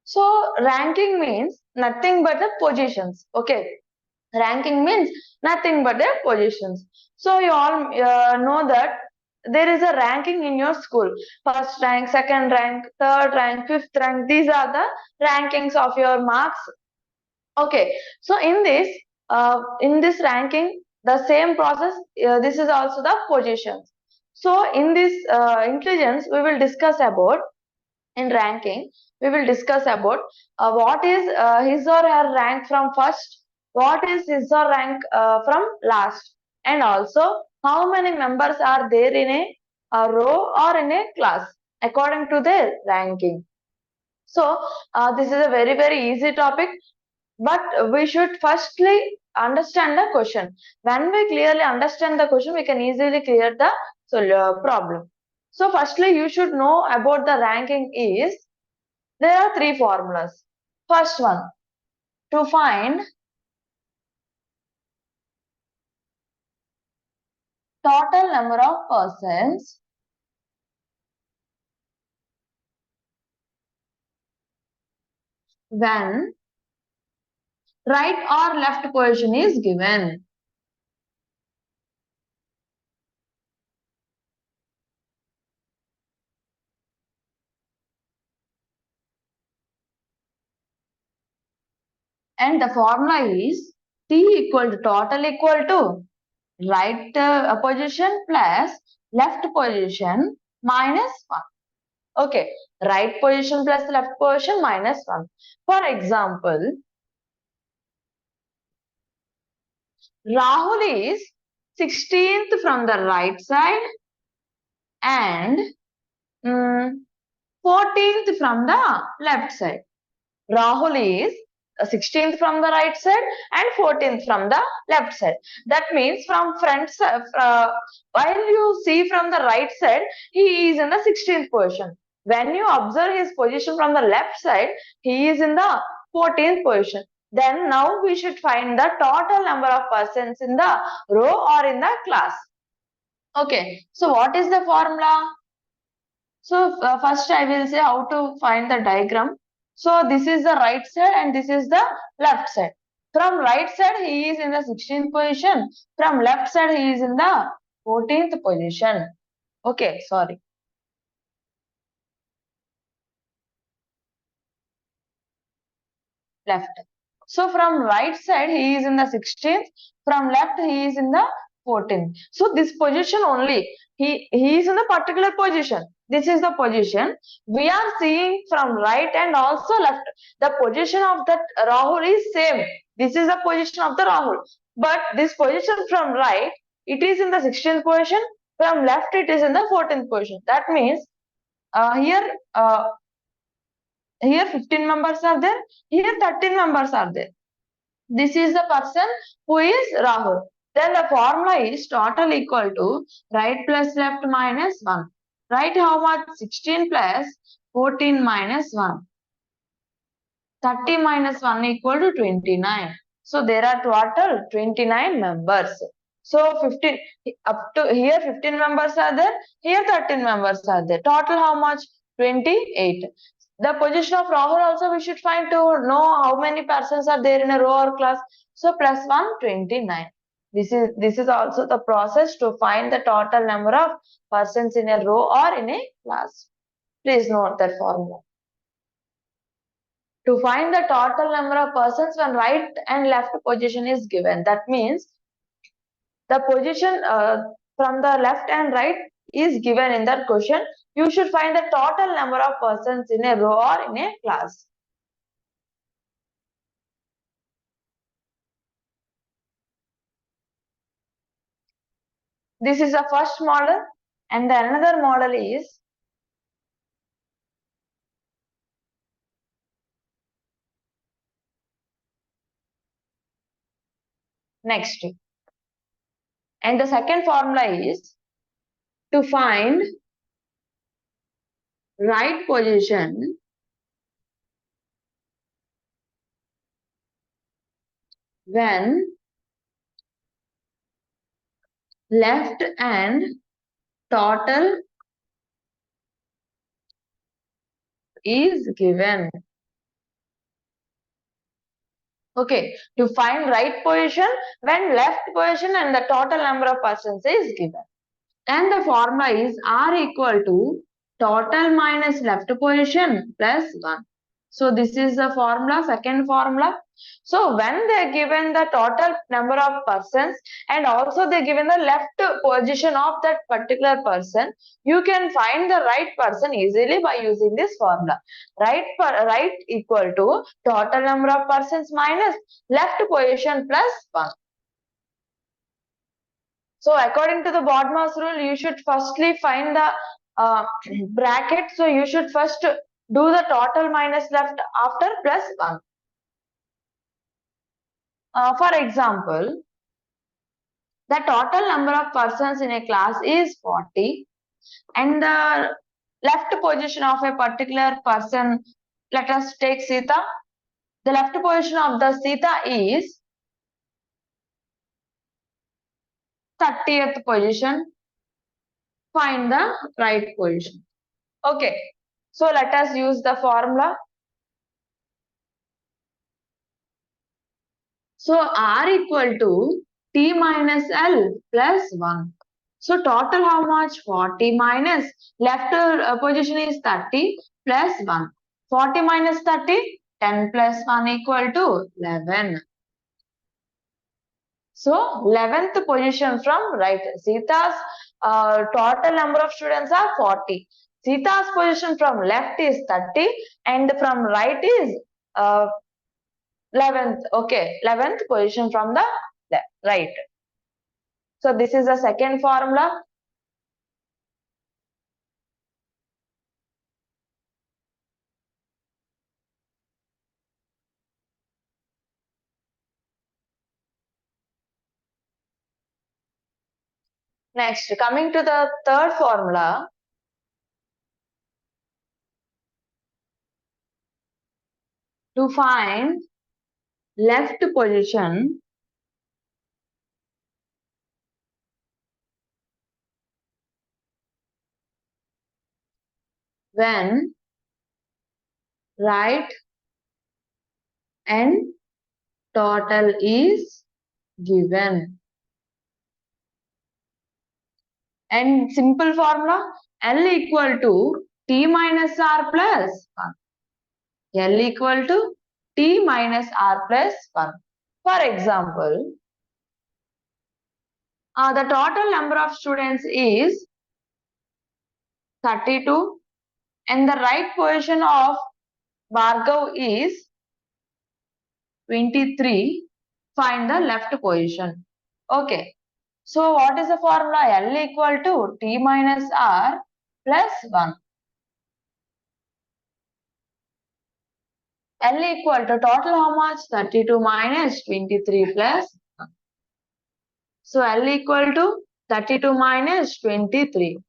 So ranking means nothing but the positions. Okay, ranking means nothing but the positions. So you all know that there is a ranking in your school: first rank, second rank, third rank, fifth rank. These are the rankings of your marks. Okay, so in this ranking, the same process. This is also the positions. So in this intelligence, we will discuss about, in ranking, we will discuss about what is his or her rank from first, what is his or rank from last, and also how many members are there in a row or in a class according to their ranking. So this is a very easy topic, but we should firstly understand the question. When we clearly understand the question, we can easily clear the problem. So firstly, you should know about the ranking is, there are three formulas. First one, to find total number of persons when right or left position is given. And the formula is T equal to total equal to right position plus left position minus 1. Okay, right position plus left position minus 1. For example, Rahul is 16th from the right side and 14th from the left side. Rahul is 16th from the right side and 14th from the left side. That means from front side, while you see from the right side, he is in the 16th position. When you observe his position from the left side, he is in the 14th position. Then now we should find the total number of persons in the row or in the class. Okay, so what is the formula? So first I will say how to find the diagram. So this is the right side and this is the left side. From right side he is in the 16th position. From left side he is in the 14th position. Okay, sorry. Left. So from right side he is in the 16th. From left he is in the 14th. So this position only. He is in the particular position. This is the position. We are seeing from right and also left. The position of that Rahul is same. This is the position of the Rahul. But this position from right, it is in the 16th position. From left, it is in the 14th position. That means here 15 members are there. Here 13 members are there. This is the person who is Rahul. Then the formula is total equal to right plus left minus 1. Right how much? 16 plus 14 minus 1. 30 minus 1 equal to 29. So there are total 29 members. So 15 up to here 15 members are there. Here 13 members are there. Total how much? 28. The position of Rahul also we should find to know how many persons are there in a row or class. So plus 1, 29. This is also the process to find the total number of persons in a row or in a class. Please note that formula. To find the total number of persons when right and left position is given. That means the position from the left and right is given in that question. You should find the total number of persons in a row or in a class. This is the first model, and the another model is next. And the second formula is to find right position when left and total is given. Okay, to find right position when left position and the total number of persons is given. And the formula is R equal to total minus left position plus 1. So this is the formula, second formula. So when they are given the total number of persons and also they are given the left position of that particular person, you can find the right person easily by using this formula. Right equal to total number of persons minus left position plus 1. So according to the BODMAS rule, you should firstly find the bracket. So you should first do the total minus left after plus 1. For example, the total number of persons in a class is 40 and the left position of a particular person, let us take Sita. The left position of the Sita is 30th position. Find the right position. Okay, so let us use the formula. So R equal to T minus L plus 1. So total how much? 40 minus left position is 30 plus 1. 40 minus 30, 10 plus 1 equal to 11. So 11th position from right. Sita's total number of students are 40. Sita's position from left is 30 and from right is 11th. Okay, 11th position from the left, right. So this is the second formula. Next, coming to the third formula, to find left position when right and total is given. And simple formula, L equal to T minus R plus 1. L equal to T minus R plus 1. For example, the total number of students is 32 and the right position of Bhargav is 23. Find the left position. Okay. So what is the formula? L equal to T minus R plus 1. L equal to total how much? 32 minus 23 plus 1. So L equal to 32 minus 23.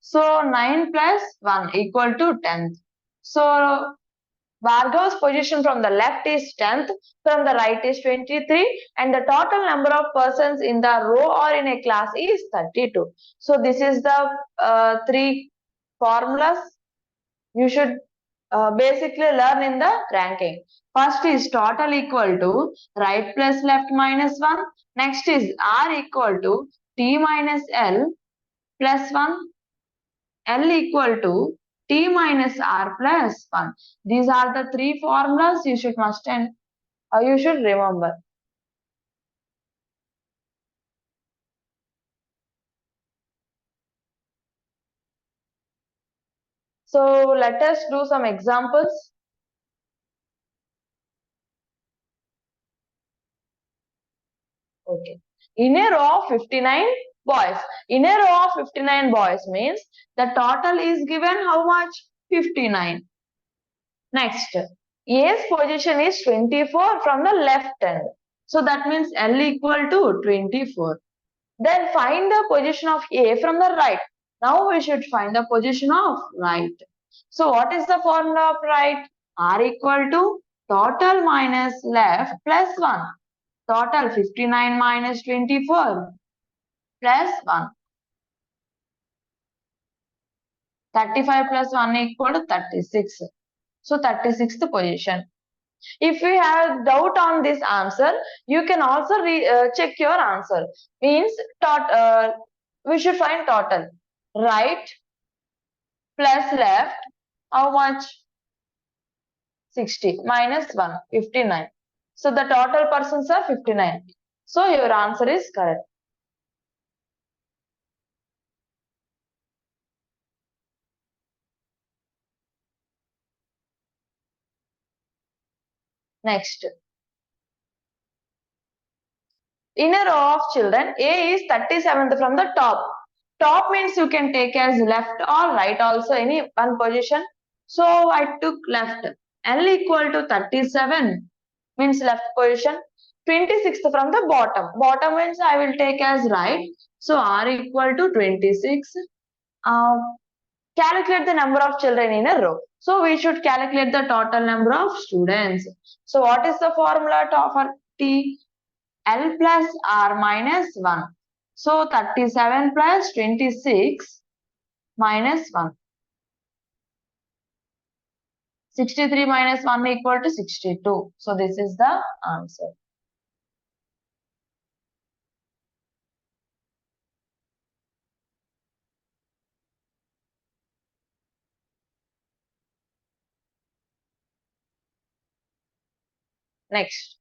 So 9 plus 1 equal to 10. So Bhargav's position from the left is 10th, from the right is 23, and the total number of persons in the row or in a class is 32. So this is the three formulas you should basically learn in the ranking. First is total equal to right plus left minus 1. Next is R equal to T minus L plus 1. L equal to T minus R plus 1. These are the three formulas you should you should remember. So let us do some examples. Okay. In a row of 59 boys. In a row of 59 boys means the total is given how much? 59. Next, A's position is 24 from the left end. So that means L equal to 24. Then find the position of A from the right. Now we should find the position of right. So what is the formula of right? R equal to total minus left plus 1. Total 59 minus 24 plus 1. 35 plus 1 equal to 36. So 36th position. If you have doubt on this answer, you can also check your answer. Means we should find total. Right plus left, how much? 60 minus 1, 59. So the total persons are 59. So your answer is correct. Next. In a row of children, A is 37th from the top. Top means you can take as left or right also, any one position. So I took left. L equal to 37 means left position. 26th from the bottom. Bottom means I will take as right. So R equal to 26. Calculate the number of children in a row. So we should calculate the total number of students. So what is the formula for T? L plus R minus 1. So 37 plus 26 minus 1. 63 minus 1 equal to 62. So this is the answer. Next.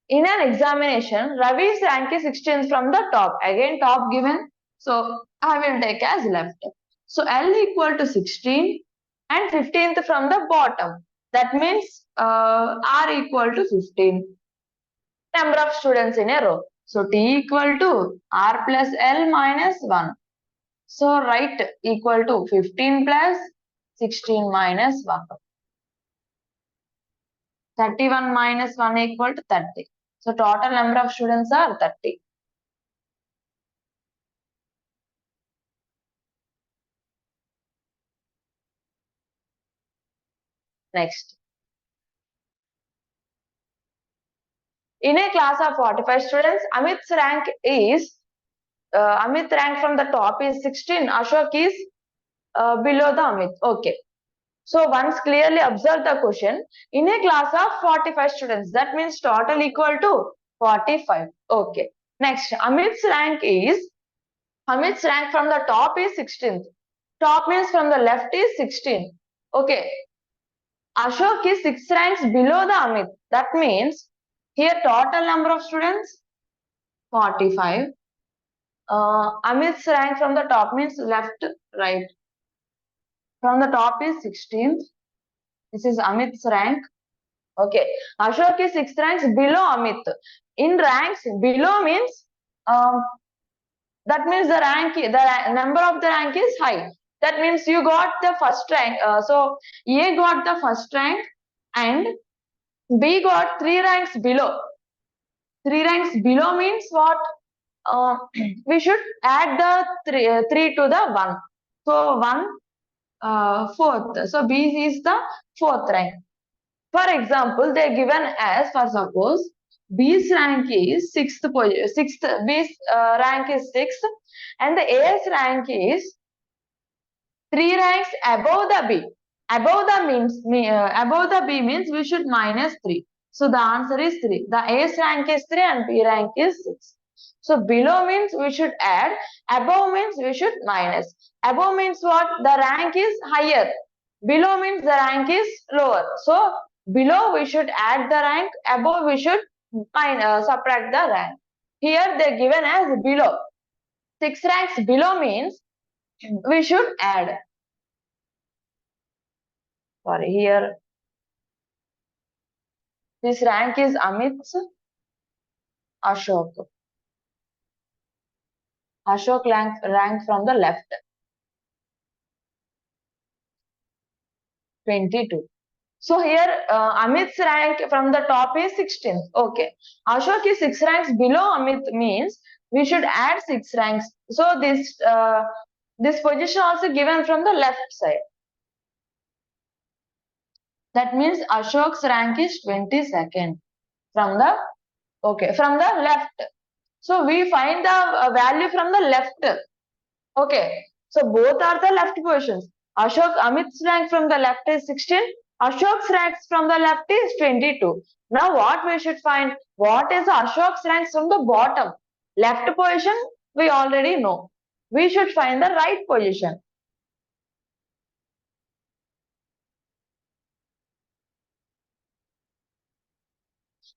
In an examination, Ravi's rank is 16th from the top. Again top given. So I will take as left. So L equal to 16 and 15th from the bottom. That means R equal to 15. Number of students in a row. So T equal to R plus L minus 1. So right equal to 15 plus 16 minus 1. 31 minus 1 equal to 30. So total number of students are 30. Next. In a class of 45 students, Amit's rank is, Amit rank from the top is 16. Ashok is below the Amit. Okay. So once clearly observe the question, in a class of 45 students, that means total equal to 45. Okay. Next, Amit's rank from the top is 16th. Top means from the left is 16. Okay. Ashok is 6 ranks below the Amit. That means here total number of students 45. Amit's rank from the top means left, right. From the top is 16th. This is Amit's rank. Okay. Ashok is 6 ranks below Amit. In ranks below means that means the number of the rank is high. That means you got the first rank. So A got the first rank and B got 3 ranks below. 3 ranks below means what? We should add the 3 to the 1. So 1 fourth. So B is the fourth rank. For example, they are given as, for suppose, B's rank is sixth. B's rank is sixth, and the A's rank is 3 ranks above the B. Above the B means we should minus 3. So the answer is 3. The A's rank is 3 and B rank is 6. So below means we should add. Above means we should minus. Above means what? The rank is higher. Below means the rank is lower. So below we should add the rank. Above we should subtract the rank. Here they are given as below. 6 ranks below means we should add. Sorry, here this rank is Amit's Ashok. Ashok rank from the left. 22. So here Amit's rank from the top is 16th. Okay. Ashok is 6 ranks below Amit means we should add 6 ranks. So this position also given from the left side. That means Ashok's rank is 22nd from the left. So we find the value from the left. Okay. So both are the left positions. Amit's rank from the left is 16. Ashok's rank from the left is 22. Now what we should find? What is Ashok's rank from the bottom? Left position we already know. We should find the right position.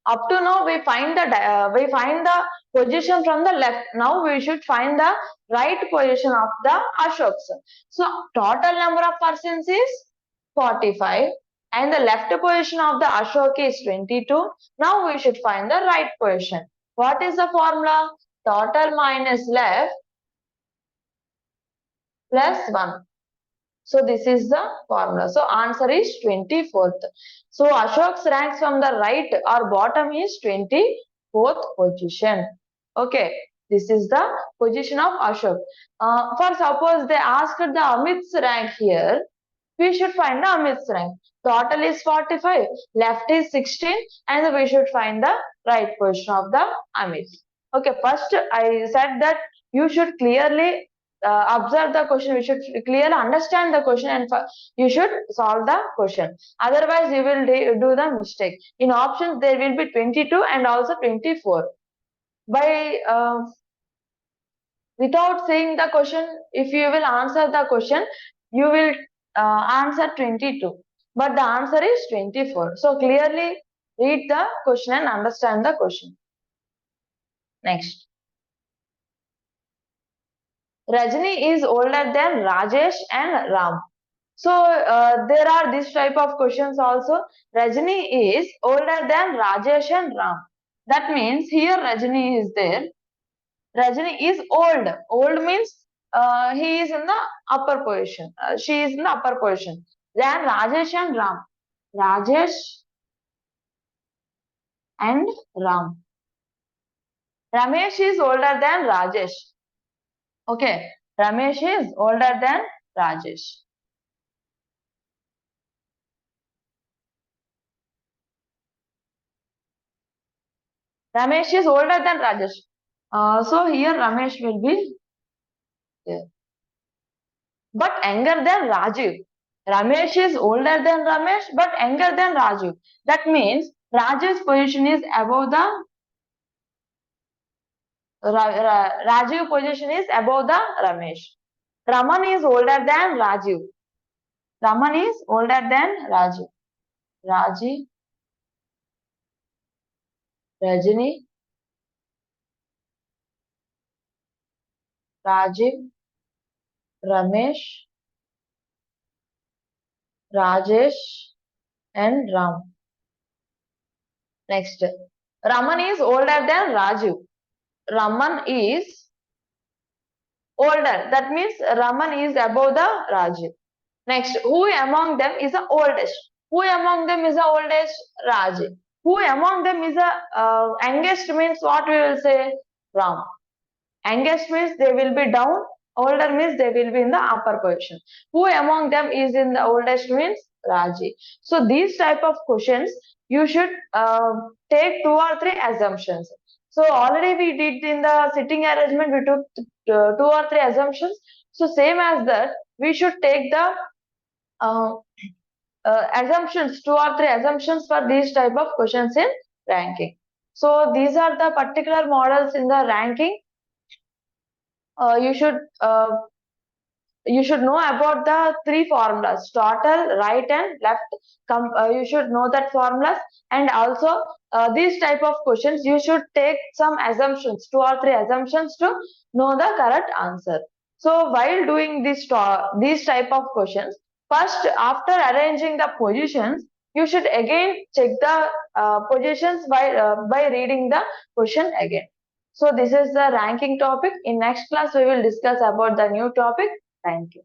Up to now we find the position from the left. Now we should find the right position of the Ashoks. So total number of persons is 45 and the left position of the Ashok is 22. Now we should find the right position. What is the formula? Total minus left plus 1. So this is the formula. So answer is 24th. So Ashok's ranks from the right or bottom is 24th position. Okay. This is the position of Ashok. For suppose they asked the Amit's rank here, we should find the Amit's rank. Total is 45, left is 16 and we should find the right position of the Amit. Okay, first I said that you should clearly observe the question, you should clearly understand the question and you should solve the question. Otherwise, you will do the mistake. In options, there will be 22 and also 24. By without saying the question, if you will answer the question, you will answer 22. But the answer is 24. So clearly read the question and understand the question. Next. Rajni is older than Rajesh and Ram. So there are this type of questions also. Rajni is older than Rajesh and Ram. That means here Rajni is there. Rajni is old. Old means he is in the upper position. She is in the upper position. Then Rajesh and Ram. Rajesh and Ram. Ramesh is older than Rajesh. Okay. Ramesh is older than Rajesh. Ramesh is older than Rajesh. So here Ramesh will be there. But younger than Rajiv. Ramesh is older than Ramesh, but younger than Rajiv. That means Rajiv's position is above the Rajiv position is above the Ramesh. Raman is older than Rajiv. Raman is older than Rajiv. Raji, Rajini, Rajiv, Ramesh, Rajesh, and Ram. Next, Raman is older than Rajiv. Raman is older. That means Raman is above the Rajiv. Next, who among them is the oldest? Who among them is the oldest? Rajiv. Who among them is the youngest means what we will say? Ram. Youngest means they will be down. Older means they will be in the upper position. Who among them is in the oldest means Raji. So these type of questions you should take 2 or 3 assumptions. So already we did in the sitting arrangement we took 2 or 3 assumptions. So same as that we should take the assumptions 2 or 3 assumptions for these type of questions in ranking. So these are the particular models in the ranking. Uh, you should uh, you should know about the 3 formulas: total, right, and left. You should know that formulas, and also these type of questions you should take some assumptions, 2 or 3 assumptions to know the correct answer. So while doing these type of questions, first after arranging the positions, you should again check the positions by reading the question again. So this is the ranking topic. In next class, we will discuss about the new topic. Thank you.